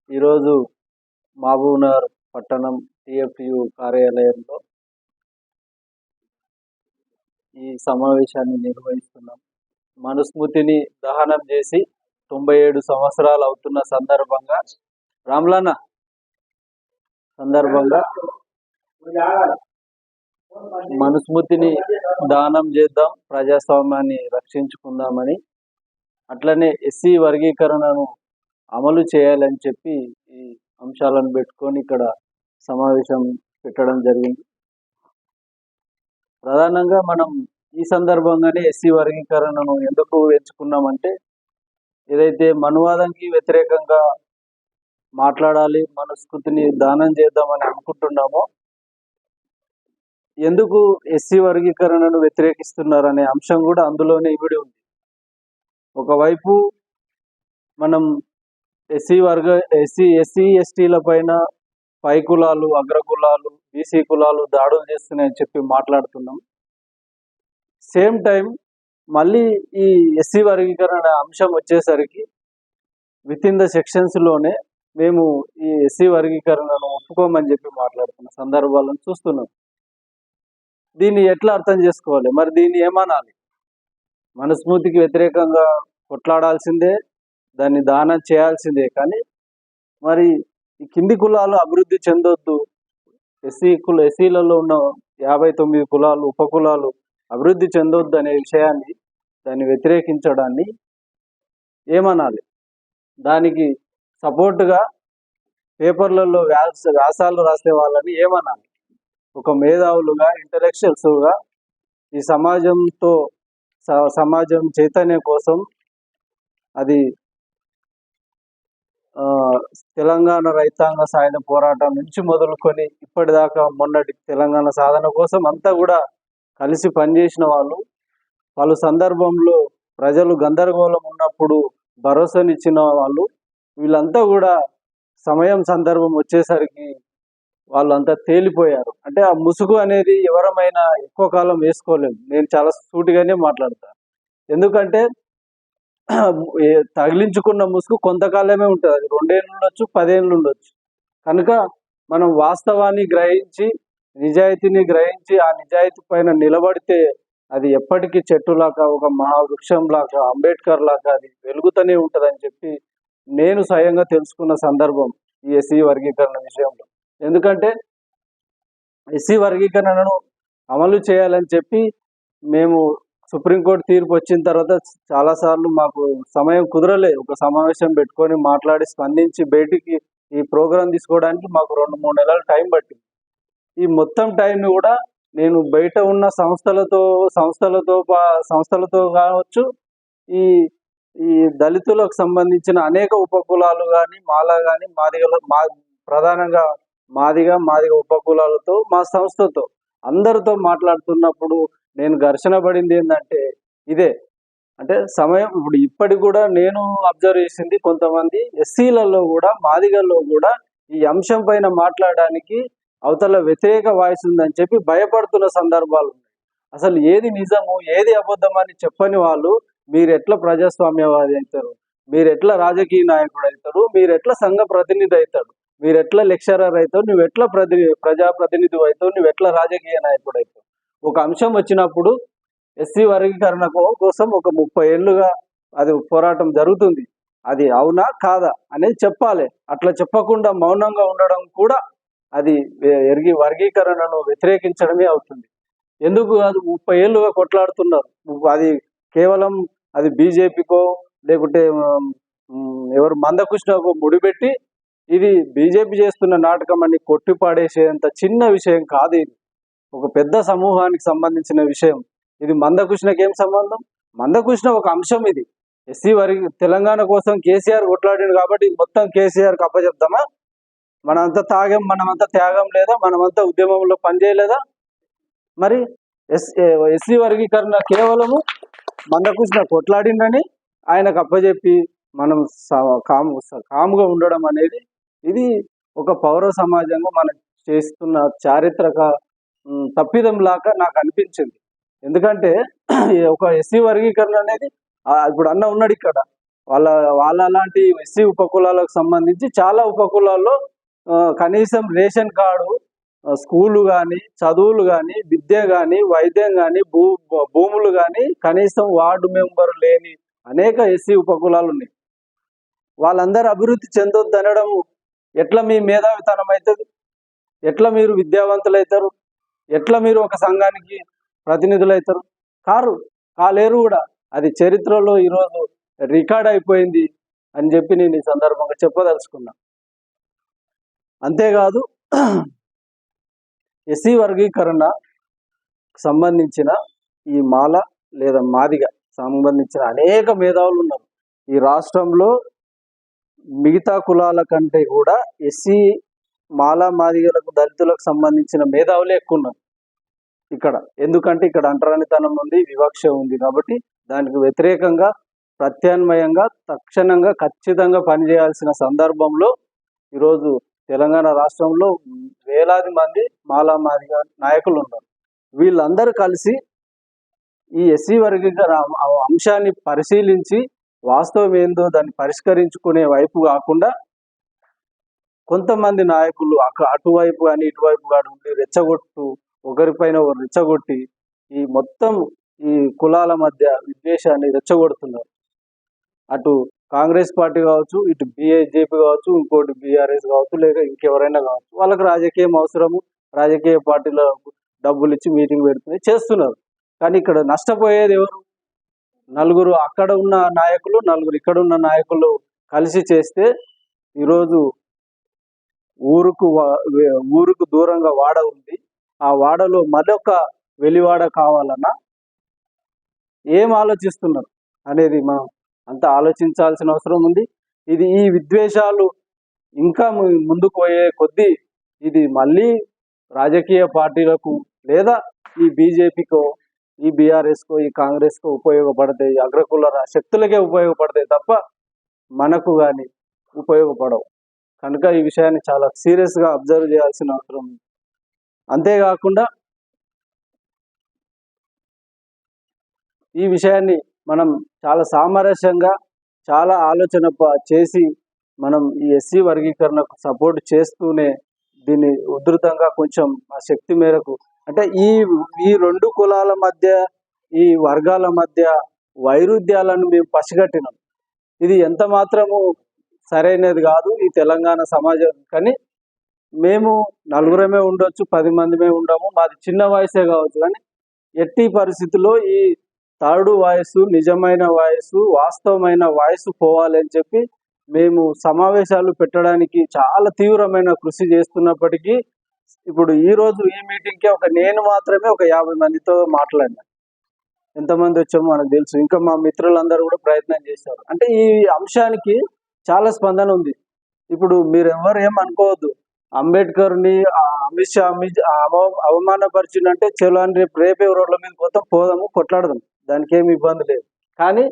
ఈరోజు మహబూబ్నగర్ పట్టణం టిఎఫ్యు కార్యాలయంలో ఈ సమావేశాన్ని నిర్వహిస్తున్నాం. మనుస్మృతిని దహనం చేసి 97 సంవత్సరాలు అవుతున్న సందర్భంగా మనుస్మృతిని దానం చేద్దాం, ప్రజాస్వామ్యాన్ని రక్షించుకుందామని, అట్లనే ఎస్సీ వర్గీకరణను అమలు చేయాలని చెప్పి ఈ అంశాలను పెట్టుకొని ఇక్కడ సమావేశం పెట్టడం జరిగింది. ప్రధానంగా మనం ఈ సందర్భంగానే ఎస్సీ వర్గీకరణను ఎందుకు ఎంచుకున్నామంటే, ఏదైతే మనువాదానికి వ్యతిరేకంగా మాట్లాడాలి, మనుస్మృతిని దానం చేద్దామని అనుకుంటున్నామో, ఎందుకు ఎస్సీ వర్గీకరణను వ్యతిరేకిస్తున్నారనే అంశం కూడా అందులోనే ఇమిడి ఉంది. ఒకవైపు మనం ఎస్సీ ఎస్టీల పైన పై కులాలు, అగ్రకులాలు, బీసీ కులాలు దాడులు చేస్తున్నాయని చెప్పి మాట్లాడుతున్నాం. సేమ్ టైం మళ్ళీ ఈ ఎస్సీ వర్గీకరణ అంశం వచ్చేసరికి విత్ ఇన్ ద సెక్షన్స్లోనే మేము ఈ ఎస్సీ వర్గీకరణను ఒప్పుకోమని చెప్పి మాట్లాడుతున్న సందర్భాలను చూస్తున్నాం. దీన్ని ఎట్లా అర్థం చేసుకోవాలి? మరి దీన్ని ఏమనాలి? మనుస్మృతికి వ్యతిరేకంగా కొట్లాడాల్సిందే, దాన్ని దానం చేయాల్సిందే. మరి ఈ కింది కులాలు అభివృద్ధి చెందొద్దు, ఎస్సీలలో ఉన్న 59 కులాలు, ఉపకులాలు అభివృద్ధి చెందొద్దు అనే విషయాన్ని, దాన్ని వ్యతిరేకించడాన్ని ఏమనాలి? దానికి సపోర్టుగా పేపర్లలో వ్యాసాలు రాసే వాళ్ళని ఏమనాలి? ఒక మేధావులుగా, ఇంటలెక్చువల్స్గా ఈ సమాజం చైతన్యం కోసం, అది తెలంగాణ రైతాంగ సాయుధ పోరాటం నుంచి మొదలుకొని ఇప్పటిదాకా మొన్నటి తెలంగాణ సాధన కోసం అంతా కూడా కలిసి పనిచేసిన వాళ్ళు, పలు సందర్భంలో ప్రజలు గందరగోళం ఉన్నప్పుడు భరోసానిచ్చిన వాళ్ళు, వీళ్ళంతా కూడా సందర్భం వచ్చేసరికి వాళ్ళంతా తేలిపోయారు. అంటే ఆ ముసుగు అనేది ఎవరమైనా ఎక్కువ కాలం వేసుకోలేము. నేను చాలా సూటిగానే మాట్లాడతాను. ఎందుకంటే తగిలించుకున్న ముసుగు కొంతకాలమే ఉంటుంది. అది 2 ఏళ్ళు ఉండొచ్చు, 10 ఏళ్ళు ఉండొచ్చు. కనుక మనం వాస్తవాన్ని గ్రహించి, నిజాయితీని గ్రహించి, ఆ నిజాయితీ పైన నిలబడితే అది ఎప్పటికీ చెట్టులాగా, ఒక మహావృక్షం లాగా, అంబేద్కర్ లాగా అది వెలుగుతూనే ఉంటుందని చెప్పి నేను స్వయంగా తెలుసుకున్న సందర్భం ఈ ఎస్సీ వర్గీకరణ విషయంలో. ఎందుకంటే ఎస్సీ వర్గీకరణను అమలు చేయాలని చెప్పి మేము సుప్రీంకోర్టు తీర్పు వచ్చిన తర్వాత చాలాసార్లు మాకు సమయం కుదరలేదు. ఒక సమావేశం పెట్టుకొని మాట్లాడి స్పందించి బయటికి ఈ ప్రోగ్రాం తీసుకోవడానికి మాకు 2-3 నెలలు టైం పట్టింది. ఈ మొత్తం టైంని కూడా నేను బయట ఉన్న సంస్థలతో కావచ్చు, ఈ ఈ దళితులకు సంబంధించిన అనేక ఉపకులాలు కానీ, మాల కానీ, ప్రధానంగా మాదిగ ఉపకులాలతో, మా సంస్థతో అందరితో మాట్లాడుతున్నప్పుడు నేను ఘర్షణ పడింది ఏంటంటే ఇదే. అంటే సమయం ఇప్పటికి కూడా నేను అబ్జర్వ్ చేసింది, కొంతమంది ఎస్సీలలో కూడా, మాదిగల్లో కూడా ఈ అంశం పైన మాట్లాడడానికి అవతల వ్యతిరేక వాయిస్ ఉందని చెప్పి భయపడుతున్న సందర్భాలు ఉన్నాయి. అసలు ఏది నిజము, ఏది అబద్ధం అని చెప్పని వాళ్ళు, మీరు ఎట్లా ప్రజాస్వామ్యవాది అవుతారు, మీరు ఎట్లా రాజకీయ నాయకుడు అవుతారు, మీరు ఎట్లా సంఘ ప్రతినిధి అవుతాడు, మీరు ఎట్లా లెక్చరర్ అవుతావు, నువ్వు ఎట్లా ప్రజాప్రతినిధి అవుతావు, నువ్వు ఎట్లా రాజకీయ నాయకుడు అవుతావు? ఒక అంశం వచ్చినప్పుడు ఎస్సీ వర్గీకరణ కోసం ఒక 30 ఏళ్ళుగా అది పోరాటం జరుగుతుంది. అది అవునా కాదా అనేది చెప్పాలి. అట్లా చెప్పకుండా మౌనంగా ఉండడం కూడా అది వర్గీకరణను వ్యతిరేకించడమే అవుతుంది. ఎందుకు అది 30 ఏళ్ళుగా కొట్లాడుతున్నారు? అది కేవలం అది బీజేపీకో లేకుంటే ఎవరు మందకృష్ణకో ముడిపెట్టి ఇది బీజేపీ చేస్తున్న నాటకం అని కొట్టిపాడేసేంత చిన్న విషయం కాదు. ఇది ఒక పెద్ద సమూహానికి సంబంధించిన విషయం. ఇది మందకృష్ణకి ఏం సంబంధం? మందకృష్ణ ఒక అంశం. ఇది ఎస్సీ తెలంగాణ కోసం కేసీఆర్ కొట్లాడాడు కాబట్టి మొత్తం కేసీఆర్కి అప్పచెప్తామా? మనమంతా త్యాగం లేదా? మనమంతా ఉద్యమంలో పనిచేయలేదా? మరి ఎస్సీ వర్గీకరణ కేవలము మందకృష్ణ కొట్లాడిందని ఆయనకు అప్పచెప్పి మనం కాముగా ఉండడం అనేది, ఇది ఒక పౌర సమాజంగా మనం చేస్తున్న చారిత్రక తప్పిదం లాగా నాకు అనిపించింది. ఎందుకంటే ఒక ఎస్సీ వర్గీకరణ అనేది ఇప్పుడు అన్న ఉన్నాడు ఇక్కడ, వాళ్ళ వాళ్ళ లాంటి ఎస్సీ ఉపకులాలకు సంబంధించి చాలా ఉపకులాల్లో కనీసం రేషన్ కార్డు, స్కూలు కానీ, చదువులు కానీ, విద్య కానీ, వైద్యం కానీ, భూములు కానీ, కనీసం వార్డు మెంబర్ లేని అనేక ఎస్సీ ఉపకులాలు ఉన్నాయి. వాళ్ళందరూ అభివృద్ధి చెందొద్దు అనడం ఎట్లా మీ మేధావితనం అవుతుంది? ఎట్లా మీరు విద్యావంతులవుతారు? ఎట్లా మీరు ఒక సంఘానికి ప్రతినిధులు అవుతారు? కాలేరు కూడా. అది చరిత్రలో ఈరోజు రికార్డ్ అయిపోయింది అని చెప్పి నేను ఈ సందర్భంగా చెప్పదలుచుకున్నా. అంతేకాదు, ఎస్సీ వర్గీకరణ సంబంధించిన ఈ మాల లేదా మాదిగ సంబంధించిన అనేక మేధావులు ఉన్నారు ఈ రాష్ట్రంలో. మిగతా కులాల కంటే కూడా ఎస్సీ, మాల, మాదిగలకు, దళితులకు సంబంధించిన మేధావులే ఎక్కువ ఉన్నారు ఇక్కడ. ఎందుకంటే ఇక్కడ అంటరానితనం ఉంది, వివక్ష ఉంది. కాబట్టి దానికి వ్యతిరేకంగా ప్రత్యామ్నాయంగా తక్షణంగా ఖచ్చితంగా పనిచేయాల్సిన సందర్భంలో ఈరోజు తెలంగాణ రాష్ట్రంలో వేలాది మంది మాల, మాదిగ నాయకులు ఉన్నారు. వీళ్ళందరూ కలిసి ఈ ఎస్సీ వర్గీకరణ అంశాన్ని పరిశీలించి వాస్తవం ఏందో దాన్ని పరిష్కరించుకునే వైపు కాకుండా కొంతమంది నాయకులు అటువైపు కానీ ఇటువైపు కానీ ఉండి రెచ్చగొట్టు, ఒకరిపైన ఒకరు రెచ్చగొట్టి ఈ మొత్తం ఈ కులాల మధ్య విద్వేషాన్ని రెచ్చగొడుతున్నారు. అటు కాంగ్రెస్ పార్టీ కావచ్చు, ఇటు బీజేపీ కావచ్చు, ఇంకోటి బీఆర్ఎస్ కావచ్చు, లేక ఇంకెవరైనా కావచ్చు. వాళ్ళకి రాజకీయం అవసరము, రాజకీయ పార్టీలకు డబ్బులు ఇచ్చి మీటింగ్ పెడుతున్నాయి, చేస్తున్నారు. కానీ ఇక్కడ నష్టపోయేది ఎవరు? నలుగురు అక్కడ ఉన్న నాయకులు, నలుగురు ఇక్కడ ఉన్న నాయకులు కలిసి చేస్తే ఈరోజు ఊరుకు దూరంగా వాడ ఉంది. ఆ వాడలో మరొక వెలివాడ కావాలన్నా ఏం ఆలోచిస్తున్నారు అనేది మనం అంతా ఆలోచించాల్సిన అవసరం ఉంది. ఈ విద్వేషాలు ఇంకా ముందుకు పోయే కొద్దీ ఇది మళ్ళీ రాజకీయ పార్టీలకు లేదా ఈ బీజేపీకో, ఈ బీఆర్ఎస్కో, ఈ కాంగ్రెస్కో ఉపయోగపడతాయి, అగ్రకుల శక్తులకే ఉపయోగపడతాయి తప్ప మనకు కానీ ఉపయోగపడవు. కనుక ఈ విషయాన్ని చాలా సీరియస్గా అబ్జర్వ్ చేయాల్సిన అవసరం ఉంది. అంతేకాకుండా ఈ విషయాన్ని మనం చాలా సామరస్యంగా, చాలా ఆలోచన చేసి మనం ఈ ఎస్సీ వర్గీకరణకు సపోర్ట్ చేస్తూనే దీన్ని ఉధృతంగా కొంచెం ఆ శక్తి మేరకు, అంటే ఈ రెండు కులాల మధ్య, ఈ వర్గాల మధ్య వైరుధ్యాలను మేము పసిగట్టినాం. ఇది ఎంత మాత్రము సరైనది కాదు ఈ తెలంగాణ సమాజం. కానీ మేము నలుగురమే ఉండొచ్చు, 10 మందిమే ఉండము, మాది చిన్న వయసే కావచ్చు. కానీ ఎట్టి పరిస్థితుల్లో ఈ థర్డ్ వాయిస్, నిజమైన వాయిస్, వాస్తవమైన వాయిస్ పోవాలని చెప్పి మేము సమావేశాలు పెట్టడానికి చాలా తీవ్రమైన కృషి చేస్తున్నప్పటికీ ఇప్పుడు ఈరోజు ఈ మీటింగ్కే నేను మాత్రమే ఒక 50 మందితో మాట్లాడినా. ఎంతమంది వచ్చామో మనకు తెలుసు. ఇంకా మా మిత్రులందరూ కూడా ప్రయత్నం చేశారు. అంటే ఈ అంశానికి చాలా స్పందన ఉంది. ఇప్పుడు మీరు ఎవరు ఏమనుకోవద్దు, అంబేద్కర్ని అమిత్ షా అవమానపరిచిందంటే చలో అని రేపే రోడ్ల మీద పోదాము, కొట్లాడదాం, దానికి ఏమి ఇబ్బంది లేదు. కానీ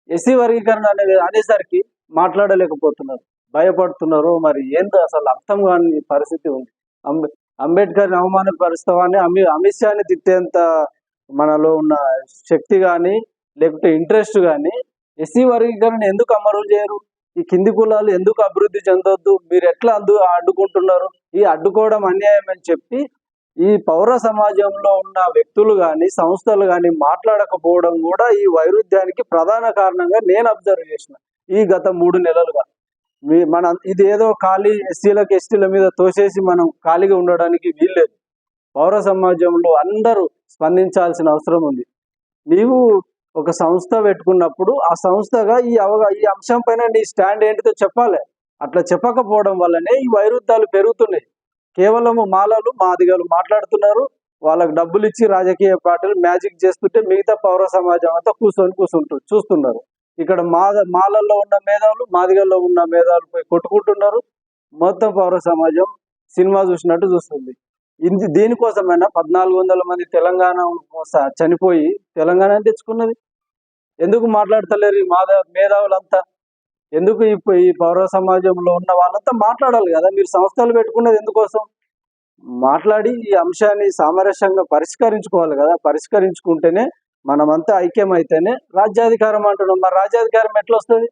ఎస్సీ వర్గీకరణ అనేసరికి మాట్లాడలేకపోతున్నారు, భయపడుతున్నారు. మరి ఏందో అసలు అర్థం కాని పరిస్థితి ఉంది. అంబేద్కర్ని అవమానపరుస్తామని అమిత్ షాని తిట్టేంత మనలో ఉన్న శక్తి కానీ లేకపోతే ఇంట్రెస్ట్ కానీ ఎస్సీ వర్గీకరణ ఎందుకు అమలు చేయరు? ఈ కింది కులాలు ఎందుకు అభివృద్ధి చెందొద్దు? మీరు ఎట్లా అడ్డుకుంటున్నారు? ఈ అడ్డుకోవడం అన్యాయం అని చెప్పి ఈ పౌర సమాజంలో ఉన్న వ్యక్తులు కానీ సంస్థలు కానీ మాట్లాడకపోవడం కూడా ఈ వైరుధ్యానికి ప్రధాన కారణంగా నేను అబ్జర్వ్ చేసిన ఈ గత 3 నెలలుగా. ఇది ఏదో ఖాళీ ఎస్సీలకు ఎస్టీల మీద తోసేసి మనం ఖాళీగా ఉండడానికి వీల్లేదు. పౌర సమాజంలో అందరూ స్పందించాల్సిన అవసరం ఉంది. నీవు ఒక సంస్థ పెట్టుకున్నప్పుడు ఆ సంస్థగా ఈ అంశం పైన నీ స్టాండ్ ఏంటిదో చెప్పాలి. అట్లా చెప్పకపోవడం వల్లనే ఈ వైరుధ్యాలు పెరుగుతున్నాయి. కేవలము మాలలు, మాదిగలు మాట్లాడుతున్నారు, వాళ్ళకు డబ్బులు ఇచ్చి రాజకీయ పార్టీలు మ్యాజిక్ చేస్తుంటే మిగతా పౌర సమాజం అంతా కూర్చొని చూస్తున్నారు. ఇక్కడ మాలల్లో ఉన్న మేధావులు, మాదిగల్లో ఉన్న మేధావులు పోయి కొట్టుకుంటున్నారు. మొత్తం పౌర సమాజం సినిమా చూసినట్టు చూస్తుంది. దీనికోసమైనా 1400 మంది తెలంగాణ చనిపోయి తెలంగాణ తెచ్చుకున్నది. ఎందుకు మాట్లాడతలేరు ఈ మేధావులంతా? ఎందుకు ఈ పౌర సమాజంలో ఉన్న వాళ్ళంతా మాట్లాడాలి కదా. మీరు సంస్థలు పెట్టుకున్నది ఎందుకోసం? మాట్లాడి ఈ అంశాన్ని సామరస్యంగా పరిష్కరించుకోవాలి కదా. పరిష్కరించుకుంటేనే మనమంతా ఐక్యం అయితేనే రాజ్యాధికారం అంటున్నాం. మరి రాజ్యాధికారం ఎట్లా వస్తుంది?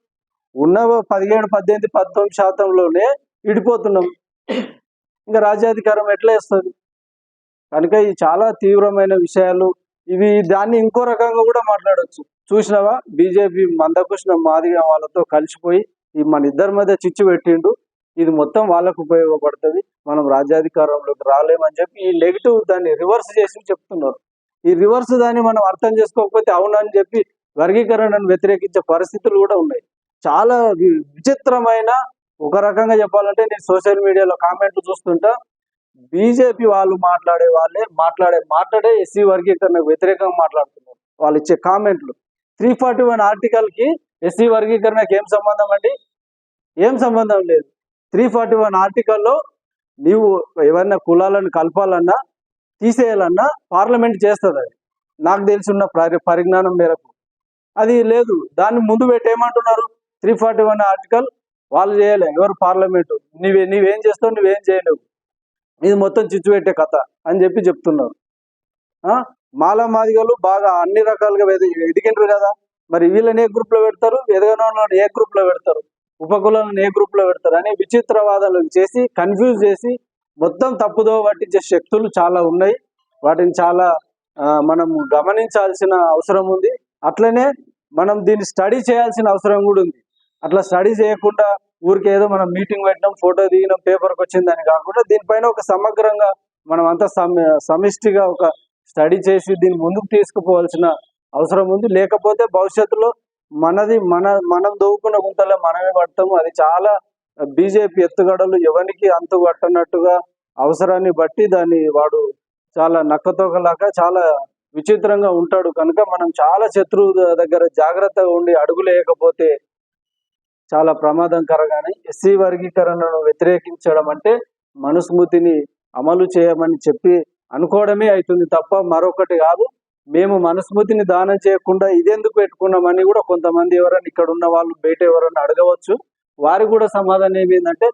ఉన్న 17, 18, 19% విడిపోతున్నాం. ఇంకా రాజ్యాధికారం ఎట్లా వేస్తుంది? కనుక ఇది చాలా తీవ్రమైన విషయాలు. ఇవి దాన్ని ఇంకో రకంగా కూడా మాట్లాడొచ్చు. చూసినావా, బీజేపీ మందకృష్ణ మాదిగ వాళ్ళతో కలిసిపోయి ఈ మన ఇద్దరి మధ్య చిచ్చు పెట్టిండు, ఇది మొత్తం వాళ్ళకు ఉపయోగపడుతుంది, మనం రాజ్యాధికారంలోకి రాలేమని చెప్పి ఈ నెగిటివ్ దాన్ని రివర్స్ చేసి చెప్తున్నారు. ఈ రివర్స్ దాన్ని మనం అర్థం చేసుకోకపోతే అవునని చెప్పి వర్గీకరణను వ్యతిరేకించే పరిస్థితులు కూడా ఉన్నాయి. చాలా విచిత్రమైన, ఒక రకంగా చెప్పాలంటే నేను సోషల్ మీడియాలో కామెంట్లు చూస్తుంటా, బీజేపీ వాళ్ళు మాట్లాడే ఎస్సీ వర్గీకరణకు వ్యతిరేకంగా మాట్లాడుతున్నారు. వాళ్ళు ఇచ్చే కామెంట్లు 341 ఆర్టికల్కి ఎస్సీ వర్గీకరణకు ఏం సంబంధం అండి? ఏం సంబంధం లేదు. 341 ఆర్టికల్లో నీవు ఏమన్నా కులాలను కలపాలన్నా తీసేయాలన్నా పార్లమెంట్ చేస్తుంది. అది నాకు తెలిసి ఉన్న పరిజ్ఞానం మేరకు అది లేదు. దాన్ని ముందు పెట్టి ఏమంటున్నారు, 341 ఆర్టికల్ వాళ్ళు చేయలే, ఎవరు పార్లమెంటు, నీవేం చేస్తావు, నువ్వేం చేయలేవు, ఇది మొత్తం చిచ్చు పెట్టే కథ అని చెప్పి చెప్తున్నారు. మాలా మాదిగలు బాగా అన్ని రకాలుగా ఎదిగిండ్రు కదా, మరి వీళ్ళని ఏ గ్రూప్లో పెడతారు, ఎదగనోళ్ళని ఏ గ్రూప్లో పెడతారు, ఉపకులను ఏ గ్రూప్లో పెడతారు అని విచిత్రవాదాలు చేసి కన్ఫ్యూజ్ చేసి మొత్తం తప్పుదో పట్టించే శక్తులు చాలా ఉన్నాయి. వాటిని చాలా మనం గమనించాల్సిన అవసరం ఉంది. అట్లనే మనం దీన్ని స్టడీ చేయాల్సిన అవసరం కూడా ఉంది. అట్లా స్టడీ చేయకుండా ఊరికి ఏదో మనం మీటింగ్ పెట్టినాం, ఫోటో దిగినాం, పేపర్కి వచ్చిందని కాకుండా దీనిపైన ఒక సమగ్రంగా మనం అంతా సమిష్టిగా ఒక స్టడీ చేసి దీన్ని ముందుకు తీసుకుపోవాల్సిన అవసరం ఉంది. లేకపోతే భవిష్యత్తులో మనం దోవుకున్న గుంతలో మనమే పడతాము. అది చాలా బీజేపీ ఎత్తుగడలు ఎవరికి అంతు పట్టనట్టుగా అవసరాన్ని బట్టి దాన్ని వాడు చాలా నక్కతోకలాగా చాలా విచిత్రంగా ఉంటాడు. కనుక మనం చాలా శత్రువు దగ్గర జాగ్రత్తగా ఉండి అడుగులేయకపోతే చాలా ప్రమాదకరంగానే. ఎస్సీ వర్గీకరణను వ్యతిరేకించడం అంటే మనుస్మృతిని అమలు చేయమని చెప్పి అనుకోవడమే అవుతుంది తప్ప మరొకటి కాదు. మేము మనుస్మృతిని దానం చేయకుండా ఇదెందుకు పెట్టుకున్నామని కూడా కొంతమంది ఎవరైనా ఇక్కడ ఉన్న వాళ్ళు బయట ఎవరైనా అడగవచ్చు. వారికి కూడా సమాధానం ఏమైందంటే,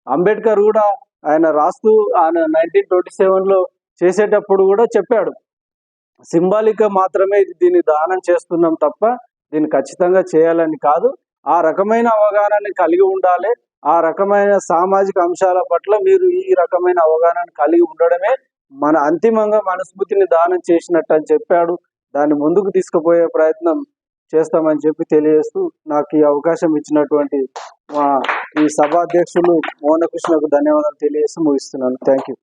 అంబేద్కర్ కూడా ఆయన రాస్తూ ఆయన 1927లో చేసేటప్పుడు కూడా చెప్పాడు, సింబాలిక్ మాత్రమే దీన్ని దానం చేస్తున్నాం తప్ప దీన్ని ఖచ్చితంగా చేయాలని కాదు. ఆ రకమైన అవగాహనని కలిగి ఉండాలి. ఆ రకమైన సామాజిక అంశాల పట్ల మీరు ఈ రకమైన అవగాహనను కలిగి ఉండడమే మన అంతిమంగా మనస్మృతిని దానం చేసినట్టు అని చెప్పాడు. దాన్ని ముందుకు తీసుకుపోయే ప్రయత్నం చేస్తామని చెప్పి తెలియజేస్తూ నాకు ఈ అవకాశం ఇచ్చినటువంటి ఈ సభాధ్యక్షులు మోహనకృష్ణకు ధన్యవాదాలు తెలియజేస్తూ ముగిస్తున్నాను. Thank you.